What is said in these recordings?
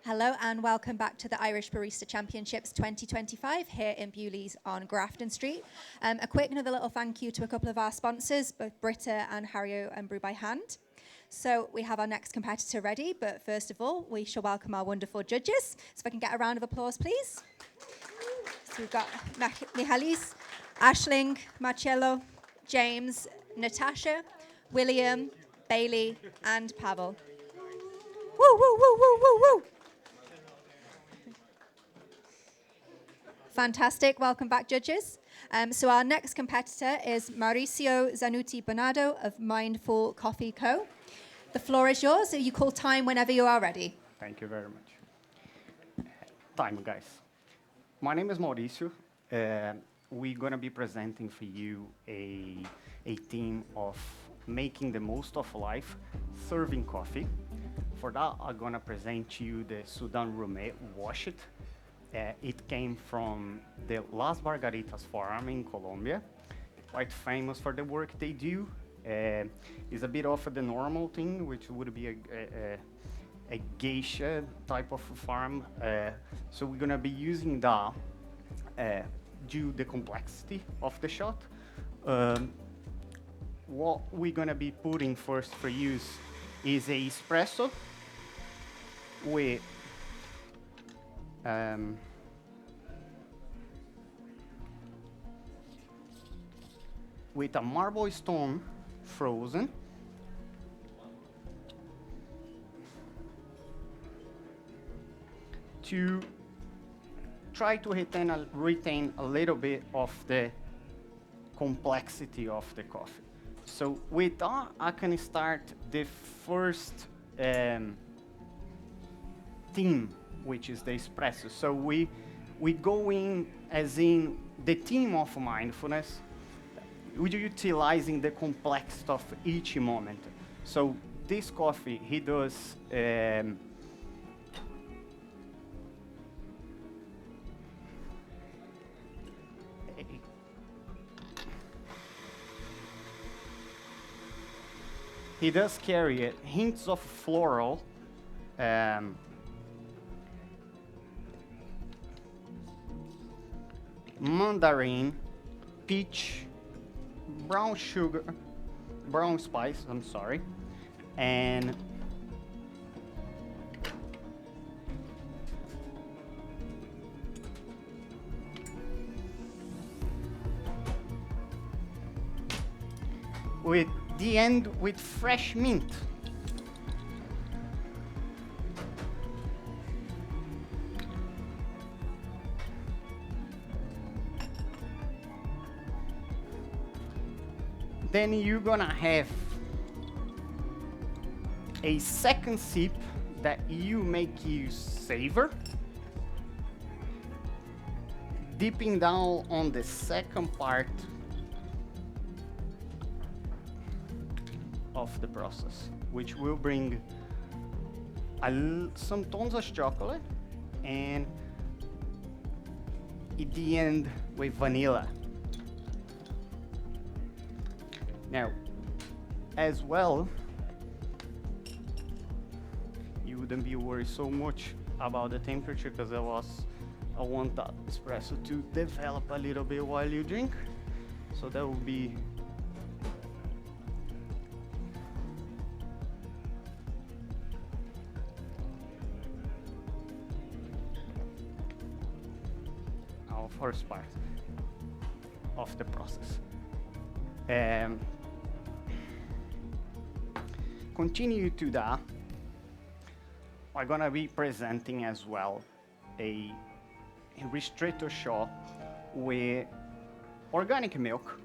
Hello and welcome back to the Irish Barista Championships 2025 here in Bewley's on Grafton Street. A quick another little thank you to a couple of our sponsors, both Brita and Hario and Brew by Hand. So we have our next competitor ready, but first of all, we shall welcome our wonderful judges. So if I can get a round of applause, please. So we've got Michalis, Aisling, Marcello, James, Natasha, William, Bailey, and Pavel. Woo, woo, woo, woo, woo, woo. Fantastic. Welcome back, judges. So our next competitor is Mauricio Zanuti Bernardo of MindFool Coffee Co. The floor is yours. You call time whenever you are ready. Thank you very much. Time, guys. My name is Mauricio. We're going to be presenting for you a theme of making the most of life, serving coffee. For that, I'm going to present to you the Sudan Rumé Wash It. It came from the Las Margaritas farm in Colombia, quite famous for the work they do. It's a bit of the normal thing, which would be a geisha type of farm. So we're going to be using that due to the complexity of the shot. What we're going to be putting first for use is a espresso with a marble stone frozen, to try to retain a little bit of the complexity of the coffee. So with that, I can start the first theme, which is the espresso. So we go in as in the theme of mindfulness, we're utilizing the complexity of each moment. So this coffee, he does he does carry hints of floral, mandarin, peach, brown sugar, brown spice, I'm sorry, and with the end with fresh mint. Then you're gonna have a second sip that you make you savor, dipping down on the second part of the process, which will bring some tons of chocolate and at the end with vanilla. Now, as well, you wouldn't be worried so much about the temperature because I want that espresso to develop a little bit while you drink. So that will be our first part of the process. Continue to that, I'm gonna be presenting as well a ristretto shot with organic milk,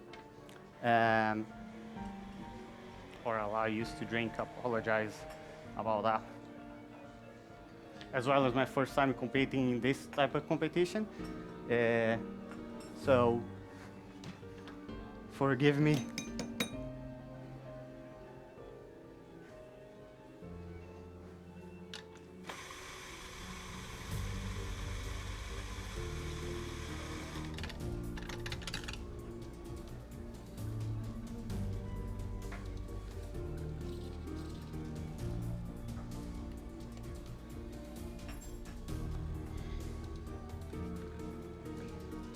or allow you to drink. Apologize about that. As well as my first time competing in this type of competition, so forgive me.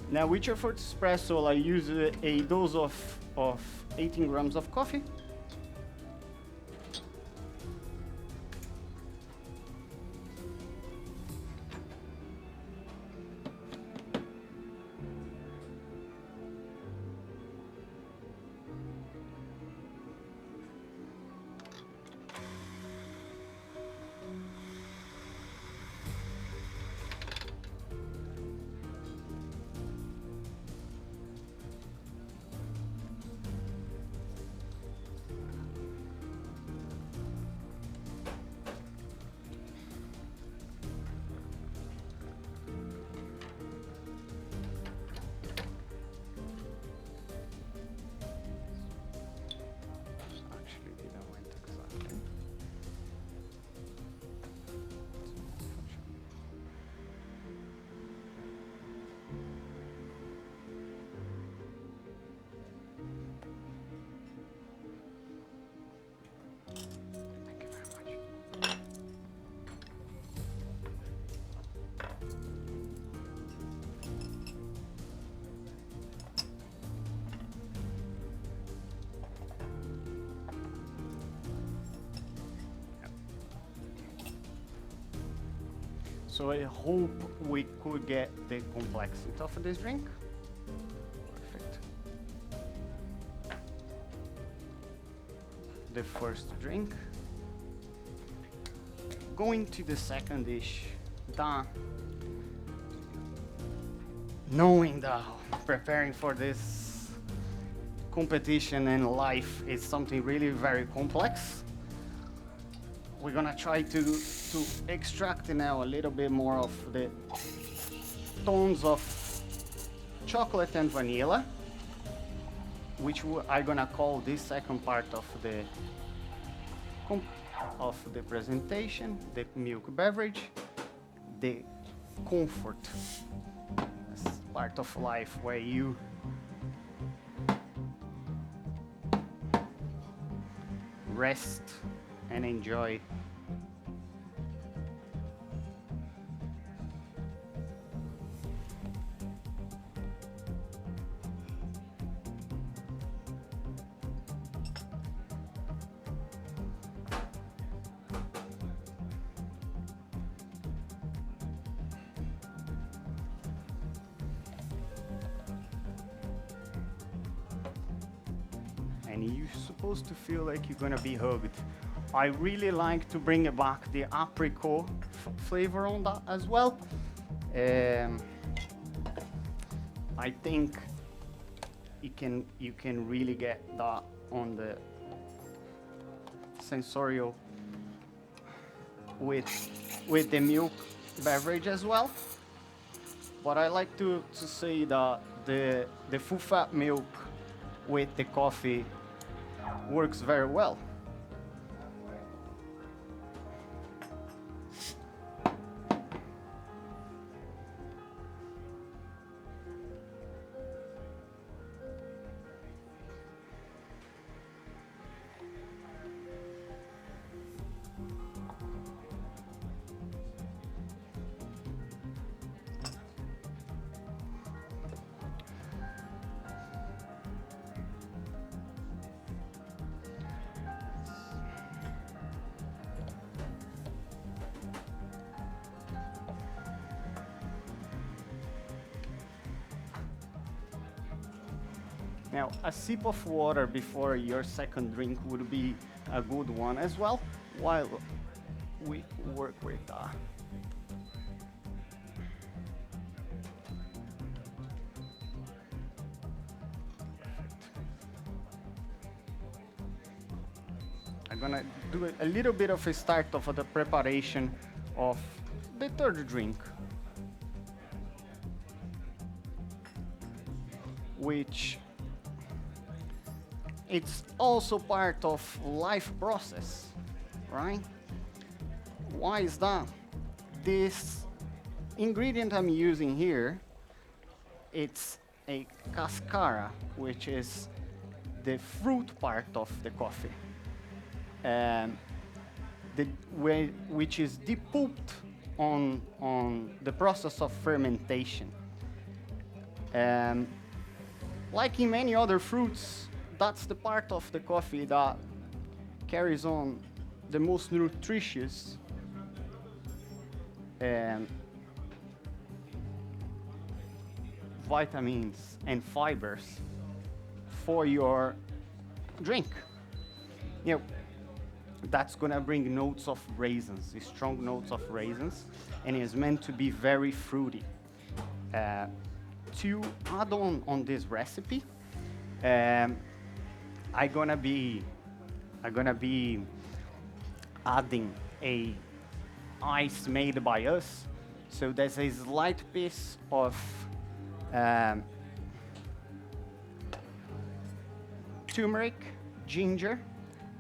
Now, with your first espresso, I use a dose of 18 grams of coffee. So I hope we could get the complexity of this drink. Perfect. The first drink. Going to the second dish. Knowing that preparing for this competition and life is something really very complex, we're gonna try to extract now a little bit more of the tones of chocolate and vanilla, which I'm gonna call this second part of the presentation, the milk beverage, the comfort. That's part of life where you rest and enjoy. And you're supposed to feel like you're gonna be hugged. I really like to bring back the apricot flavor on that as well. I think you can really get that on the sensorial with the milk beverage as well. But I like to say that the full fat milk with the coffee works very well. Now, a sip of water before your second drink would be a good one as well, while we work with I'm gonna do a little bit of a start of the preparation of the third drink, which it's also part of life process, right? Why is that? This ingredient I'm using here, it's a cascara, which is the fruit part of the coffee, which is depulped on the process of fermentation. Like in many other fruits, that's the part of the coffee that carries on the most nutritious vitamins and fibers for your drink. You know, that's gonna bring notes of raisins, strong notes of raisins, and is meant to be very fruity. To add on this recipe, I'm gonna be adding a ice made by us. So there's a slight piece of turmeric, ginger,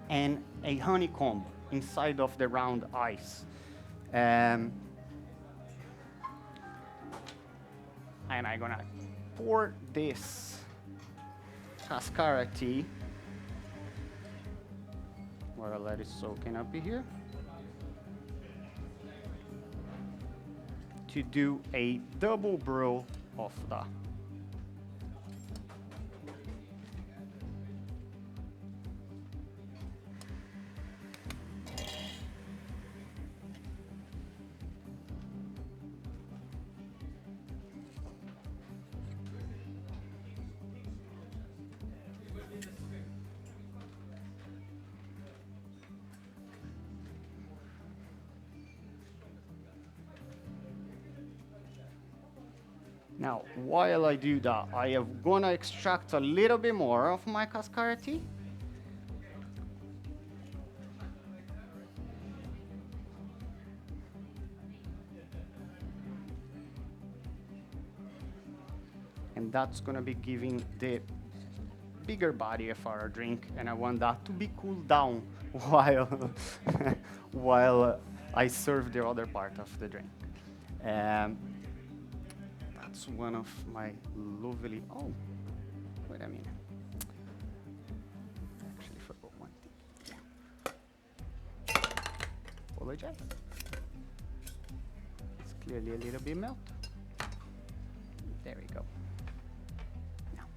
and a honeycomb inside of the round ice. And I'm gonna pour this cascara tea, or I'll let it soak in up here, to do a double brew of that. Now, while I do that, I am gonna extract a little bit more of my cascara tea. And that's gonna be giving the bigger body of our drink, and I want that to be cooled down while I serve the other part of the drink. That's one of my lovely, oh, wait a minute. Actually forgot one thing. Apologize. It's clearly a little bit melted. There we go. Now.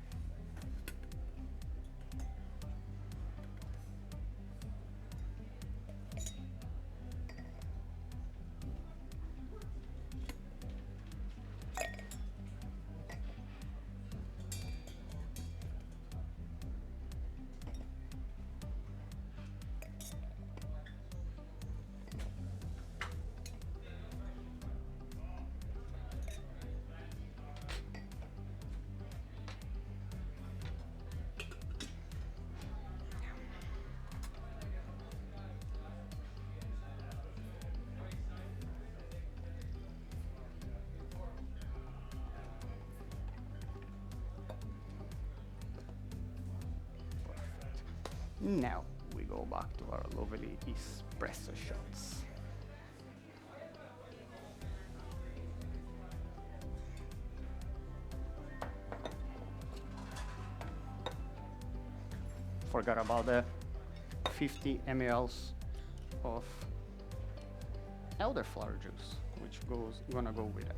Now we go back to our lovely espresso shots. Forgot about the 50 mLs of elderflower juice, which gonna go with it.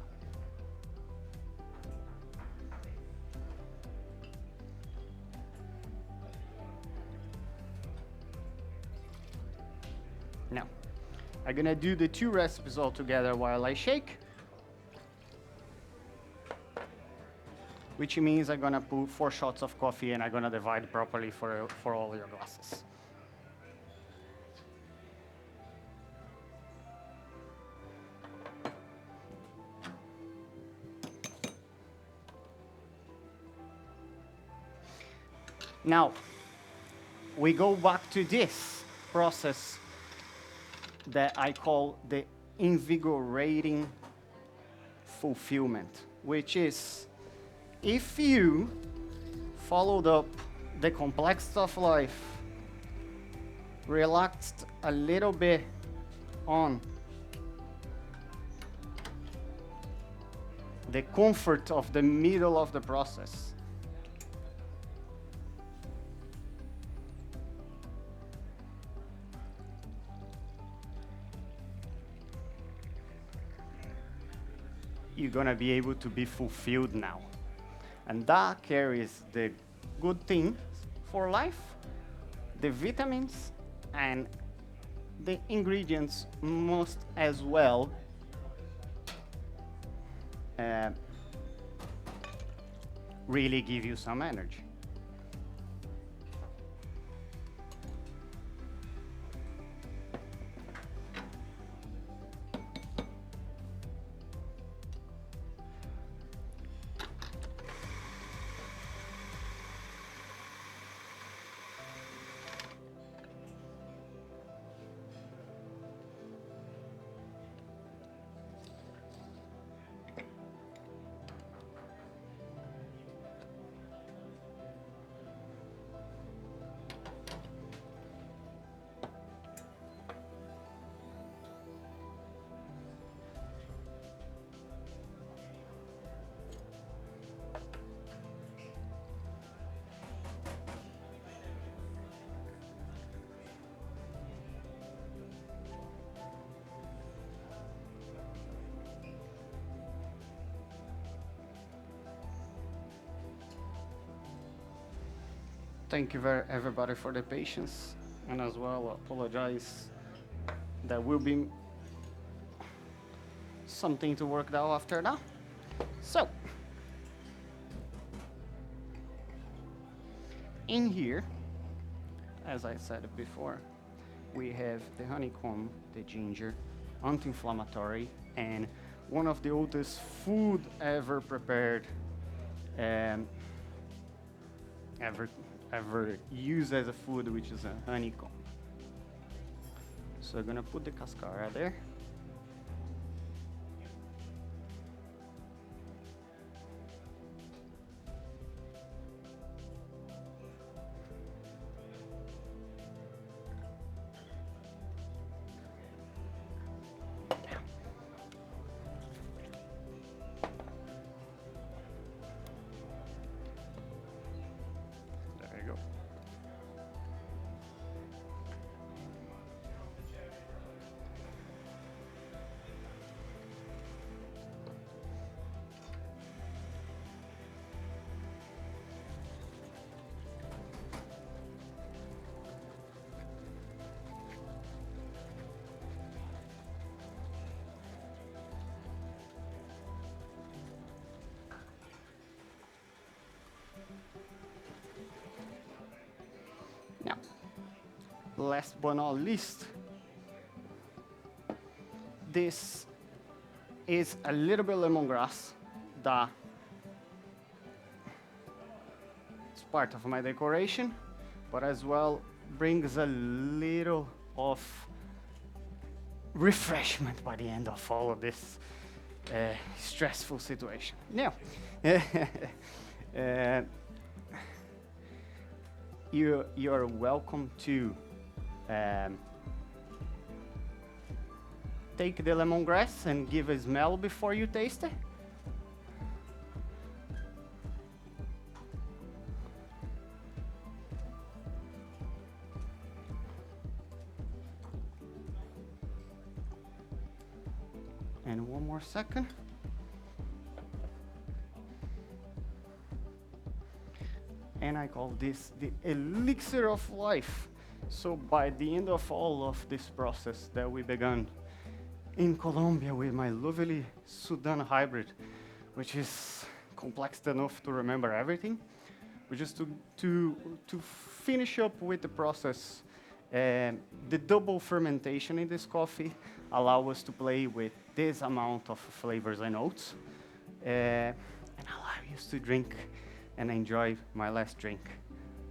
Now, I'm gonna do the two recipes all together while I shake. which means I'm gonna put 4 shots of coffee and I'm gonna divide properly for all your glasses. Now, we go back to this process that I call the invigorating fulfillment, which is if you followed up the complexity of life, relaxed a little bit on the comfort of the middle of the process, you're gonna be able to be fulfilled now. And that carries the good things for life, the vitamins, and the ingredients must as well really give you some energy. Thank you everybody for the patience, and as well apologize. There will be something to work out after that. So, in here, as I said before, we have the honeycomb, the ginger, anti-inflammatory, and one of the oldest food ever prepared, ever used as a food, which is a honeycomb. So I'm gonna put the cascara there. Now, last but not least, this is a little bit lemongrass that is part of my decoration, but as well brings a little of refreshment by the end of all of this stressful situation. Now, you're welcome to take the lemongrass and give a smell before you taste it. And one more second. And I call this the elixir of life. So by the end of all of this process that we began in Colombia with my lovely Sudan hybrid, which is complex enough to remember everything. But just to finish up with the process, the double fermentation in this coffee allow us to play with this amount of flavors and notes, and allow us to drink and enjoy my last drink.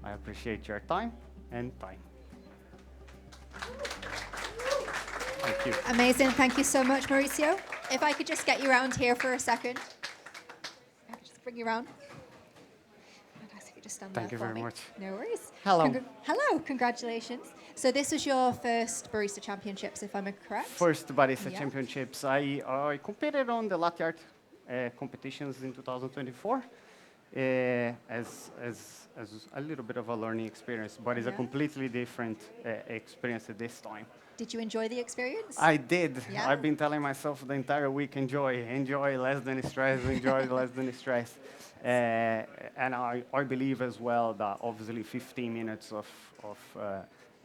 I appreciate your time and time. Thank you. Amazing. Thank you so much, Mauricio. If I could just get you around here for a second. I could just bring you around. Fantastic. You just stand Thank there you for very me. much. No worries. Hello. Hello. Congratulations. So this was your first Barista Championships, if I'm correct? First Barista Yeah. Championships. I competed on the latte art competitions in 2024 as a little bit of a learning experience, but it's a Yeah. completely different experience at this time. Did you enjoy the experience? I did. Yeah? I've been telling myself the entire week, enjoy less than stress, enjoy less than stress. And I believe as well that obviously 15 minutes of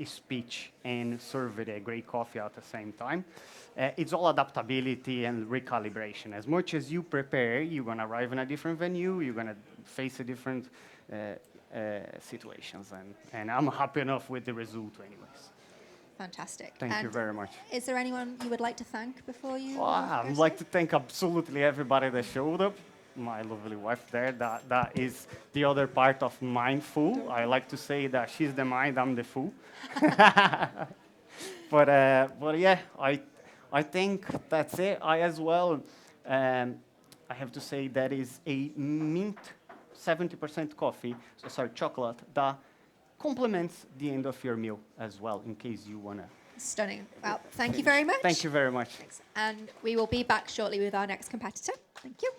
speech and serving a great coffee at the same time. It's all adaptability and recalibration. As much as you prepare, you're going to arrive in a different venue, you're going to face a different situations. And I'm happy enough with the result anyways. Fantastic. Thank you very much. Is there anyone you would like to thank before you? I'd like to thank absolutely everybody that showed up. My lovely wife there, that is the other part of MindFool. I like to say that she's the mind, I'm the fool. but yeah, I think that's it. I as well, I have to say that is a mint 70% coffee, chocolate, that complements the end of your meal as well, in case you want to. Stunning. Well, thank you very much. Thank you very much. And we will be back shortly with our next competitor. Thank you.